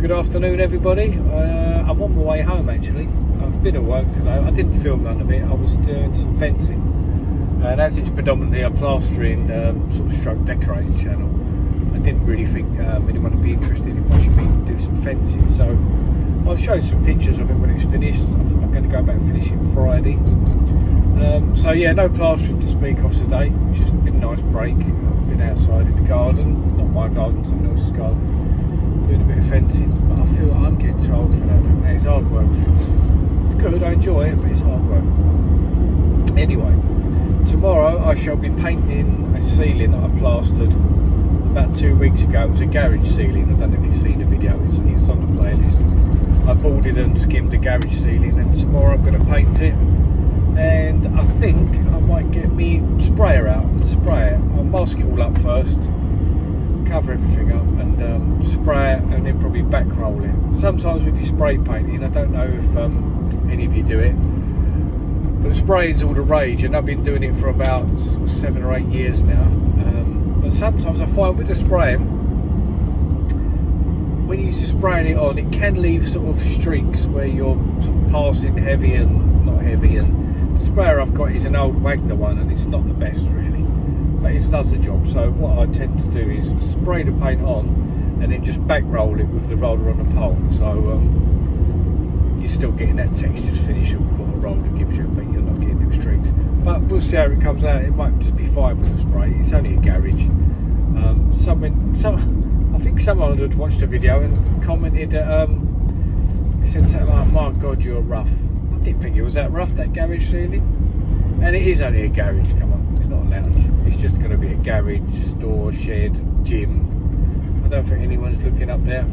Good afternoon, everybody. I'm on my way home actually. I've been at work today. I didn't film none of it. I was doing some fencing, and as it's predominantly a plastering sort of stroke decorating channel, I didn't really think anyone would be interested in watching me do some fencing. So I'll show you some pictures of it when it's finished. I'm going to go back and finish it Friday. So yeah, no plastering to speak of today, which has been a nice break. I've been outside in the garden, not my garden, someone else's garden, doing a bit of fencing, but I feel like I'm getting too old for that now. It's hard work. It's good, I enjoy it, but it's hard work. Anyway, tomorrow I shall be painting a ceiling that I plastered about 2 weeks ago. It was a garage ceiling. I don't know if you've seen the video, it's on the playlist. I boarded and skimmed a garage ceiling, and tomorrow I'm going to paint it, and I think I might get me sprayer out and spray it. I'll mask it all up first, cover everything up, and spray it, and then probably back roll it. Sometimes with your spray painting, I don't know if any of you do it, but spraying's all the rage, and I've been doing it for about 7 or 8 years now. But sometimes I find with the spraying, when you're spraying it on, it can leave sort of streaks where you're sort of passing heavy and not heavy. And the sprayer I've got is an old Wagner one, and it's not the best really, but it does the job. So what I tend to do is spray the paint on and then just back roll it with the roller on the pole. So you're still getting that textured finish of what a roller gives you, but you're not getting them streaks. But we'll see how it comes out. It might just be fine with the spray. It's only a garage. I think someone had watched the video and commented that they said something like, "My God, you're rough." I didn't think it was that rough, that garage ceiling. And it is only a garage, come on, it's not a lounge. It's just going to be a garage, store, shed, gym. I don't think anyone's looking up there.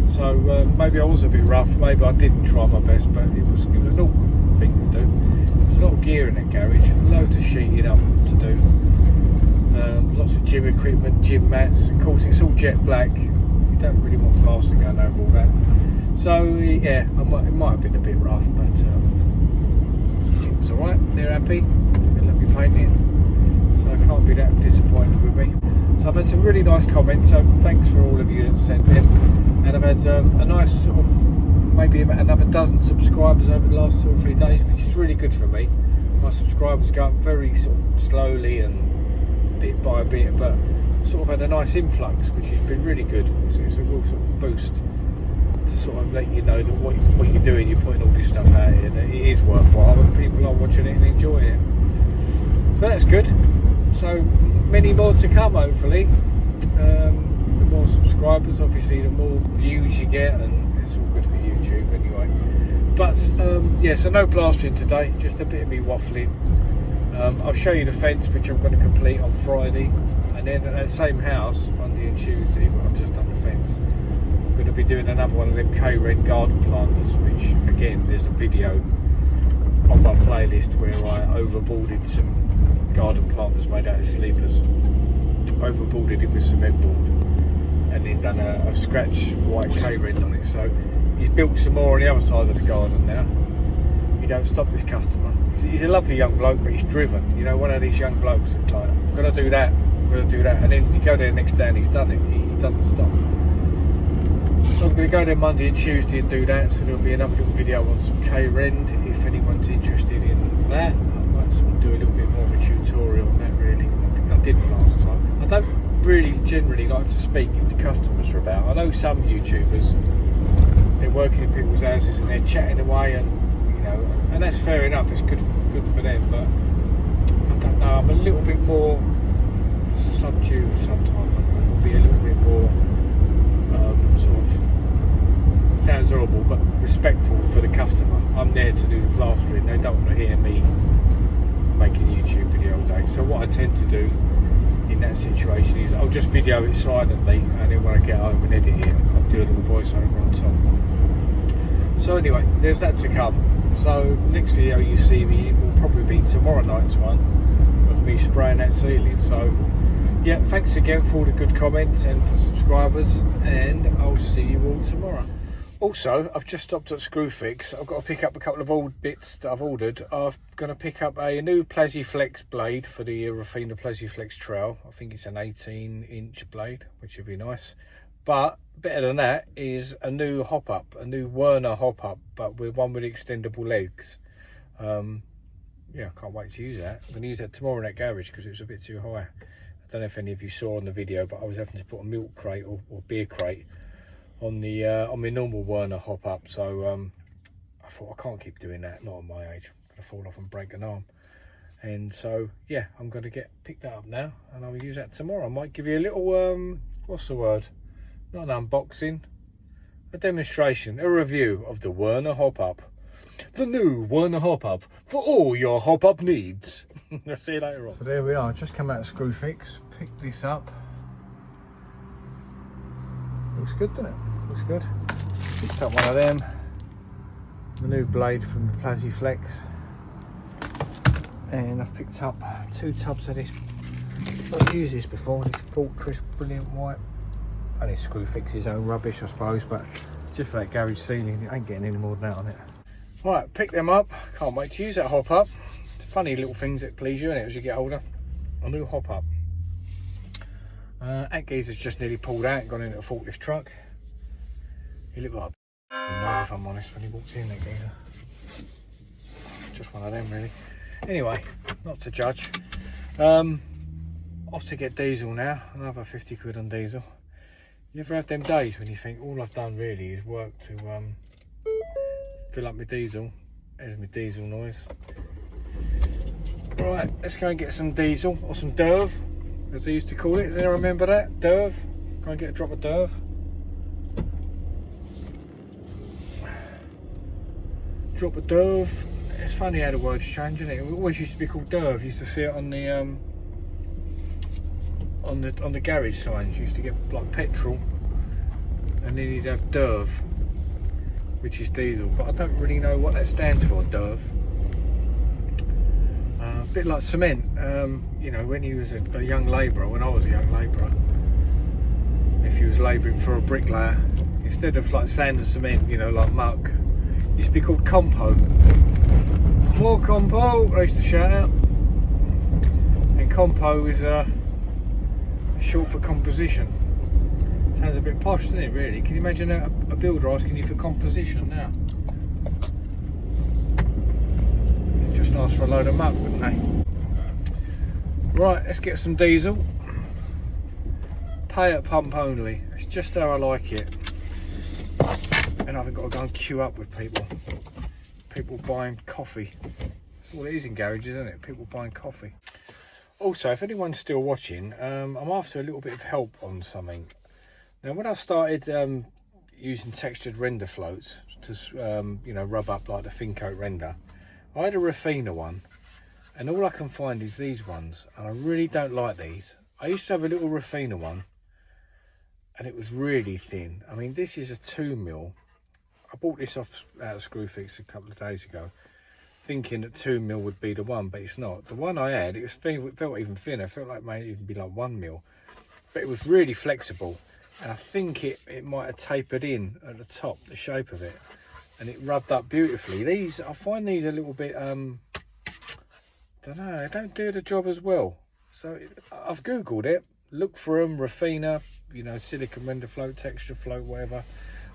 So maybe I was a bit rough, maybe I didn't try my best, but it was an awkward thing to do. There's a lot of gear in that garage, loads of sheeting up to do. Lots of gym equipment, gym mats. Of course, it's all jet black. You don't really want plaster going over all that. So yeah, it might have been a bit rough, but it was alright. They're happy. They let me paint it, so I can't be that disappointed with me. So I've had some really nice comments, so thanks for all of you that sent in. And I've had a nice sort of, maybe about another dozen subscribers over the last 2 or 3 days, which is really good for me. My subscribers go up very sort of slowly and bit by bit, but sort of had a nice influx, which has been really good. It's a real sort of boost to sort of let you know that what you're doing, you're putting all this stuff out here, that it is worthwhile and people are watching it and enjoying it. So that's good. So many more to come, hopefully. The more subscribers, obviously, the more views you get, and it's all good for YouTube anyway. But yeah, so no plastering today, just a bit of me waffling. I'll show you the fence, which I'm going to complete on Friday, and then at that same house, Monday and Tuesday, where I've just done the fence, I'm going to be doing another one of them K-Red garden planters, which again, there's a video on my playlist where I overboarded some garden planters made out of sleepers, overboarded it with cement board, and then done a scratch white K-Red on it. So he's built some more on the other side of the garden now. You don't stop this customer. He's a lovely young bloke, but he's driven. You know, one of these young blokes that's like, I'm going to do that, I'm going to do that. And then you go there the next day and he's done it. He doesn't stop. So I'm going to go there Monday and Tuesday and do that. So there'll be another little video on some K-Red. If anyone's interested in that, I might sort of do a little bit more of a tutorial on that, really. I didn't last time. I don't really generally like to speak if the customers are about. I know some YouTubers, they're working in people's houses and they're chatting away, and you know, and that's fair enough, it's good for them, but I don't know, I'm a little bit more subdued sometimes. I can be a little bit more sort of, sounds horrible, but respectful for the customer. I'm there to do the plastering, they don't want to hear me making a YouTube video all day. So what I tend to do in that situation is I'll just video it silently, and then when I get home and edit it, I'll do a little voiceover on top. So anyway, there's that to come. So next video you see me, it will probably be tomorrow night's one of me spraying that ceiling. So yeah, thanks again for all the good comments and for subscribers, and I'll see you all tomorrow. Also, I've just stopped at Screwfix. I've got to pick up a couple of old bits that I've ordered. I'm going to pick up a new Flex blade for the Rafina Flex trail. I think it's an 18-inch blade, which would be nice. But better than that is a new hop up, a new Werner hop up, but with one with extendable legs. Yeah, I can't wait to use that. I'm going to use that tomorrow in that garage because it was a bit too high. I don't know if any of you saw on the video, but I was having to put a milk crate or beer crate on the on my normal Werner hop up. So I thought, I can't keep doing that, not at my age. I'm going to fall off and break an arm. And so yeah, I'm going to pick that up now, and I'll use that tomorrow. I might give you a little what's the word? Not an unboxing, a demonstration, a review of the Werner hop up. The new Werner hop up for all your hop up needs. I'll see you later on. So there we are, just come out of Screwfix, picked this up. Looks good, doesn't it? Looks good. Picked up one of them. The new blade from the Plazzy Flex. And I've picked up 2 tubs of this. I've used this before, this Fortress Brilliant White. Only Screwfix's own rubbish, I suppose, but just for that garage ceiling, it ain't getting any more than that on it. Right, pick them up. Can't wait to use that hop up. It's funny little things that please you, innit, as you get older. A new hop up. That geezer's just nearly pulled out and gone into a forklift truck. He looked like a if I'm honest, when he walked in, that geezer. Just one of them, really. Anyway, not to judge. Off to get diesel now. Another 50 quid on diesel. You ever have them days when you think all I've done really is work to fill up my diesel? There's my diesel noise. Right, let's go and get some diesel, or some Derv, as they used to call it. Does anyone remember that? Derv? Go and get a drop of Derv. Drop of Derv. It's funny how the words change, isn't it? It always used to be called Derv. You used to see it on the garage signs. You used to get like petrol, and then you'd have Derv, which is diesel, but I don't really know what that stands for, Derv. A bit like cement. You know, when you was a young labourer, when I was a young labourer, if you was labouring for a bricklayer, instead of like sand and cement, you know, like muck, it used to be called compo. More compo, I used to shout out. And compo is short for composition. Sounds a bit posh, doesn't it, really? Can you imagine a builder asking you for composition now? They'd just ask for a load of muck, wouldn't they? Right, let's get some diesel. Pay at pump only. It's just how I like it. And I haven't got to go and queue up with people. People buying coffee. That's all it is in garages, isn't it? People buying coffee. Also, if anyone's still watching, I'm after a little bit of help on something. Now, when I started using textured render floats to, you know, rub up like the thin coat render, I had a Rafina one, and all I can find is these ones, and I really don't like these. I used to have a little Rafina one, and it was really thin. I mean, this is a 2mm. I bought this out of Screwfix a couple of days ago, thinking that 2mm would be the one, but it's not. The one I had, it felt even thinner. It felt like it might even be like 1mm, but it was really flexible. And I think it might have tapered in at the top, the shape of it, and it rubbed up beautifully. These, I find these a little bit, don't know, they don't do the job as well. So I've Googled it, looked for them, Rafina, you know, silicone render float, texture float, whatever.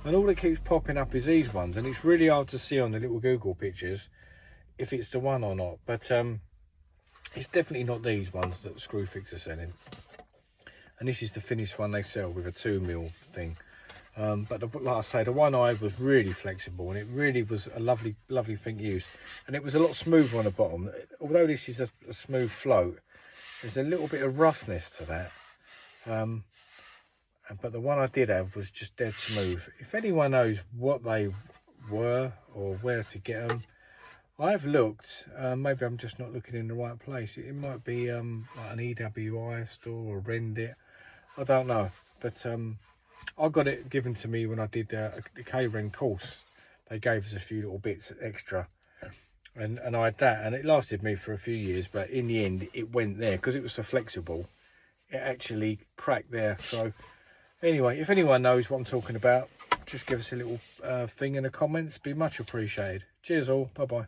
And all that keeps popping up is these ones, and it's really hard to see on the little Google pictures if it's the one or not. But it's definitely not these ones that Screwfix are selling. And this is the finished one they sell with a 2mm thing. But like I say, the one I had was really flexible, and it really was a lovely thing to use. And it was a lot smoother on the bottom. Although this is a smooth float, there's a little bit of roughness to that. But the one I did have was just dead smooth. If anyone knows what they were or where to get them, I've looked. Maybe I'm just not looking in the right place. It might be like an EWI store or Rendit. I don't know. But I got it given to me when I did the K-Ren course. They gave us a few little bits extra. And I had that, and it lasted me for a few years. But in the end, it went there because it was so flexible. It actually cracked there. So anyway, if anyone knows what I'm talking about, just give us a little thing in the comments. Be much appreciated. Cheers all. Bye bye.